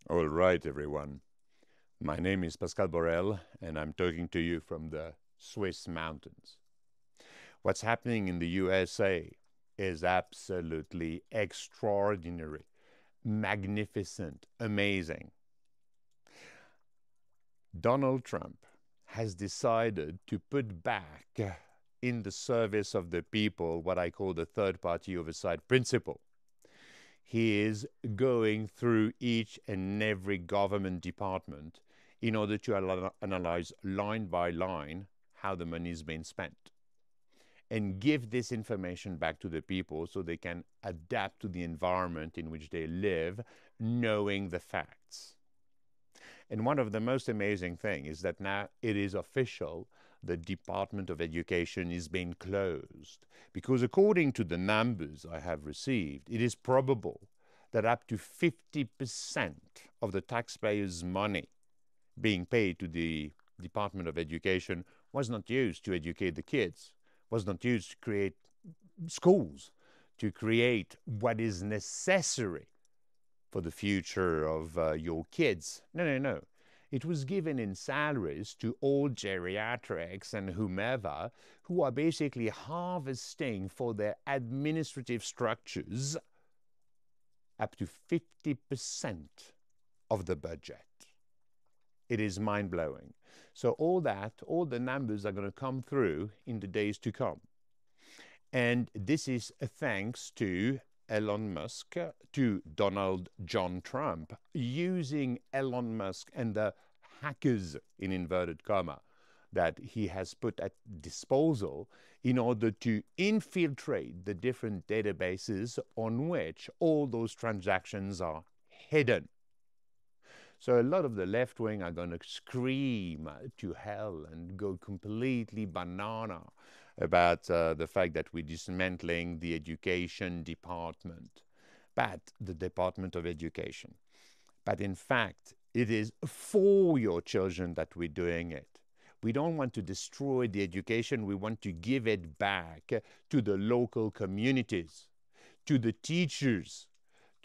All right, everyone. My name is Pascal Borel, and I'm talking to you from the Swiss mountains. What's happening in the USA is absolutely extraordinary, magnificent, amazing. Donald Trump has decided to put back in the service of the people what I call the third party oversight principle. He is going through each and every government department in order to analyze line by line how the money is being spent and give this information back to the people so they can adapt to the environment in which they live, knowing the facts. And one of the most amazing things is that now it is official. The Department of Education is being closed because according to the numbers I have received, it is probable that up to 50% of the taxpayers' money being paid to the Department of Education was not used to educate the kids, was not used to create schools, to create what is necessary for the future of your kids. No. It was given in salaries to all geriatrics and whomever who are basically harvesting for their administrative structures up to 50% of the budget. It is mind-blowing. So all the numbers are going to come through in the days to come. And this is thanks to Elon Musk, to Donald John Trump, using Elon Musk and the hackers, in inverted comma, that he has put at disposal in order to infiltrate the different databases on which all those transactions are hidden. So a lot of the left wing are going to scream to hell and go completely banana about the fact that we're dismantling the education department, but the Department of Education. But in fact, it is for your children that we're doing it. We don't want to destroy the education. We want to give it back to the local communities, to the teachers,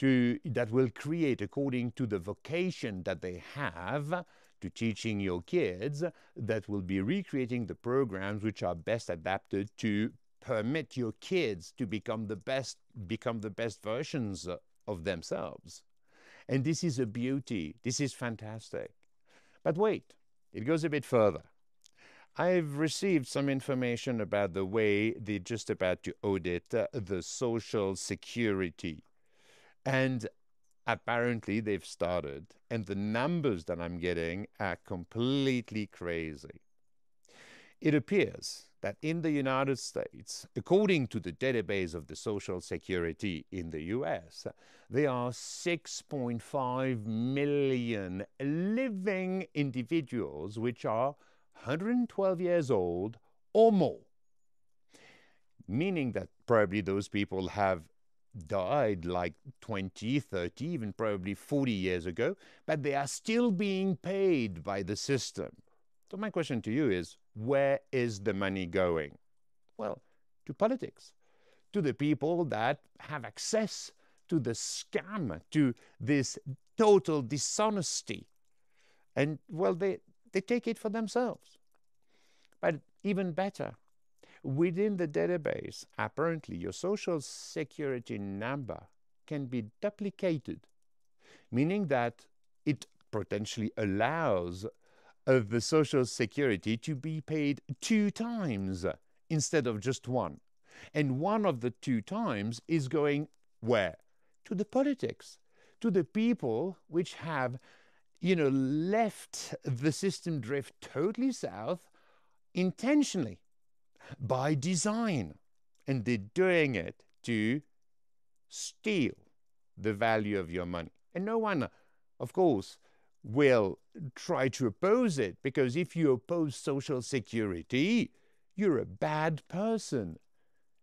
that will create according to the vocation that they have to teaching your kids, that will be recreating the programs which are best adapted to permit your kids to become the best versions of themselves. And this is a beauty. This is fantastic. But wait, it goes a bit further. I've received some information about the way they're just about to audit the Social Security. And apparently they've started, and the numbers that I'm getting are completely crazy. It appears that in the United States, according to the database of the Social Security in the US, there are 6.5 million living individuals which are 112 years old or more, meaning that probably those people have died like 20, 30, even probably 40 years ago, but they are still being paid by the system. So my question to you is, where is the money going? Well, to politics, to the people that have access to the scam, to this total dishonesty. And well, they take it for themselves. But even better, within the database, apparently your social security number can be duplicated, meaning that it potentially allows the social security to be paid 2 times instead of just one. And one of the 2 times is going where? To the politics, to the people which have, left the system drift totally south intentionally, by design. And they're doing it to steal the value of your money. And no one, of course, will try to oppose it, because if you oppose Social Security, you're a bad person.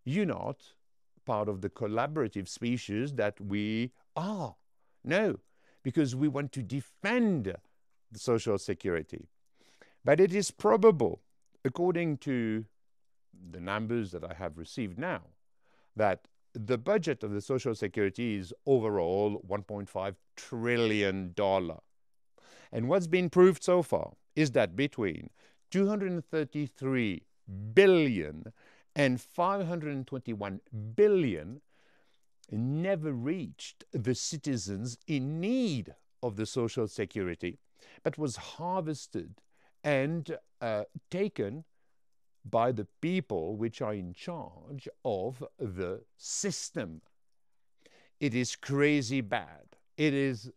You're not part of the collaborative species that we are. No, because we want to defend the Social Security. But it is probable, according to the numbers that I have received now, that the budget of the Social Security is overall $1.5 trillion. And what's been proved so far is that between 233 billion and 521 billion never reached the citizens in need of the Social Security, but was harvested and taken by the people which are in charge of the system. It is crazy bad. It is,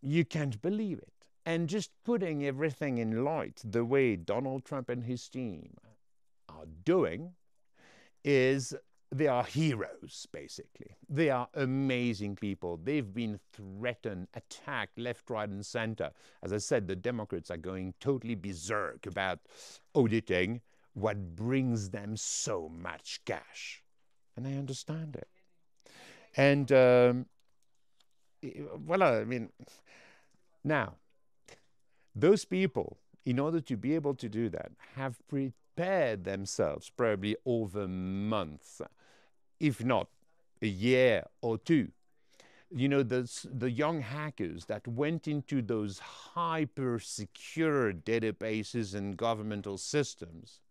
you can't believe it. And just putting everything in light the way Donald Trump and his team are doing is, they are heroes, basically. They are amazing people. They've been threatened, attacked left, right, and center. As I said, the Democrats are going totally berserk about auditing what brings them so much cash. And I understand it. And, well, I mean, now, those people, in order to be able to do that, have prepared themselves probably over months, if not a year or two. You know, the young hackers that went into those hyper-secure databases and governmental systems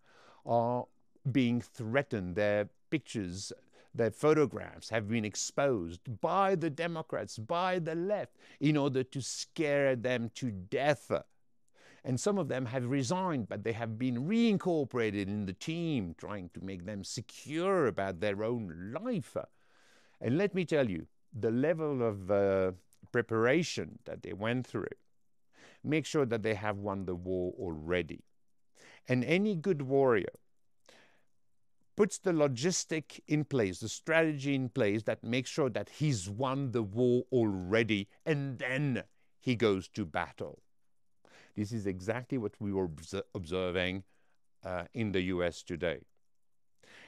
are being threatened. Their pictures, their photographs have been exposed by the Democrats, by the left, in order to scare them to death. And some of them have resigned, but they have been reincorporated in the team, trying to make them secure about their own life. And let me tell you, the level of preparation that they went through, make sure that they have won the war already. And any good warrior puts the logistic in place, the strategy in place that makes sure that he's won the war already, and then he goes to battle. This is exactly what we were observing in the US today.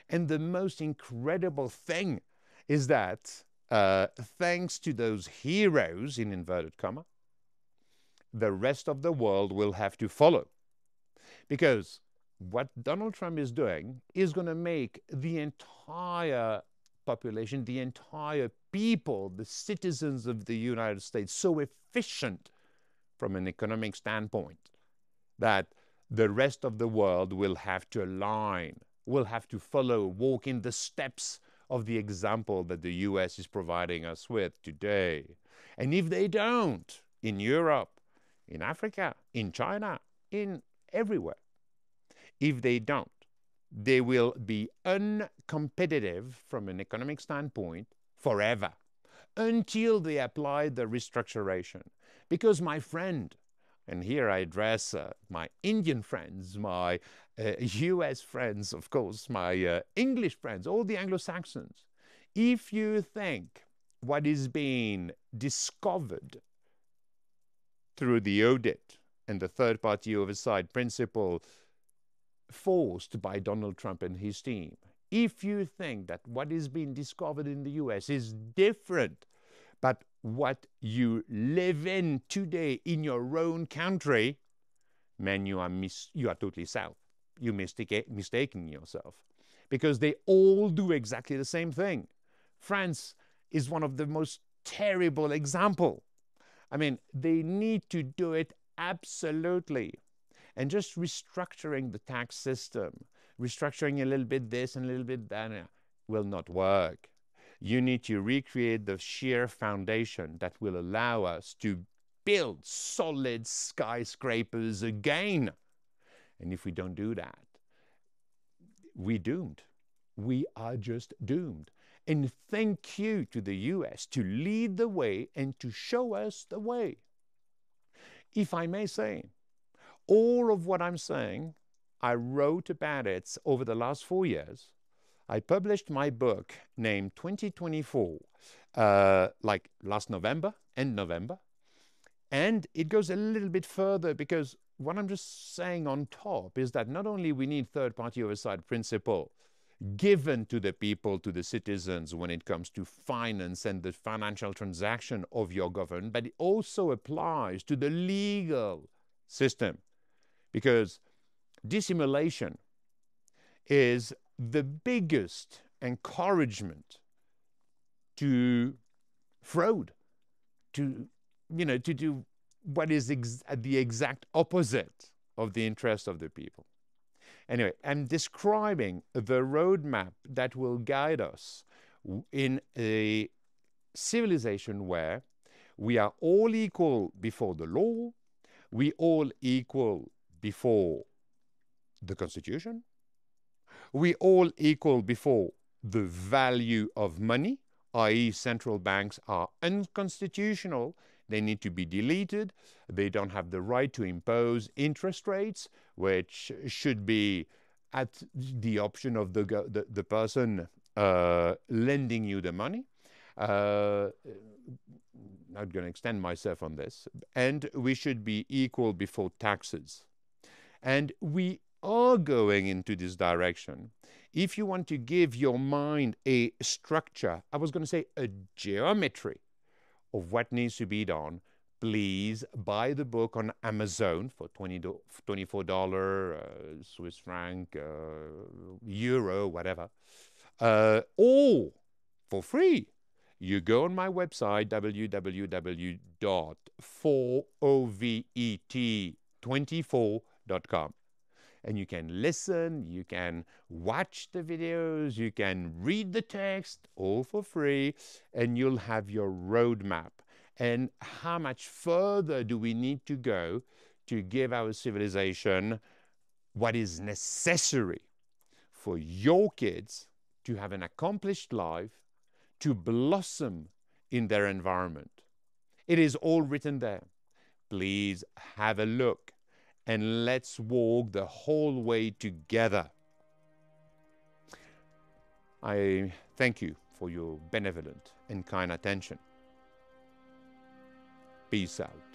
And the most incredible thing is that thanks to those heroes, in inverted comma, the rest of the world will have to follow. Because what Donald Trump is doing is going to make the entire population, the entire people, the citizens of the United States so efficient from an economic standpoint that the rest of the world will have to align, will have to follow, walk in the steps of the example that the US is providing us with today. And if they don't, in Europe, in Africa, in China, in everywhere, if they don't, they will be uncompetitive from an economic standpoint forever, until they apply the restructuration. Because my friend, and here I address my Indian friends, my US friends, of course, my English friends, all the Anglo-Saxons, if you think what is being discovered through the audit and the third-party oversight principle forced by Donald Trump and his team, if you think that what is being discovered in the US is different, but what you live in today in your own country, man, you are totally south. You're mistaking yourself. Because they all do exactly the same thing. France is one of the most terrible examples. I mean, they need to do it absolutely. And just restructuring the tax system, restructuring a little bit this and a little bit that, will not work. You need to recreate the sheer foundation that will allow us to build solid skyscrapers again. And if we don't do that, we're doomed. We are just doomed. And thank you to the US to lead the way and to show us the way. If I may say, all of what I'm saying, I wrote about it over the last 4 years. I published my book named 2024, like last November, end November. And it goes a little bit further, because what I'm just saying on top is that not only we need third-party oversight principle given to the people, to the citizens when it comes to finance and the financial transaction of your government, but it also applies to the legal system. Because dissimulation is the biggest encouragement to fraud, to, to do what is the exact opposite of the interest of the people. Anyway, I'm describing the roadmap that will guide us in a civilization where we are all equal before the law, we all equal before the Constitution, we all equal before the value of money, i.e. central banks are unconstitutional, they need to be deleted, they don't have the right to impose interest rates, which should be at the option of the person lending you the money. Not going to extend myself on this. And we should be equal before taxes. And we are going into this direction. If you want to give your mind a structure, I was going to say a geometry of what needs to be done, please buy the book on Amazon for $24, Swiss franc, euro, whatever, or for free. You go on my website, www.FollowTheMoney.com, and you can listen, you can watch the videos, you can read the text, all for free, and you'll have your roadmap. And how much further do we need to go to give our civilization what is necessary for your kids to have an accomplished life, to blossom in their environment. It is all written there. Please have a look and let's walk the whole way together. I thank you for your benevolent and kind attention. Peace out.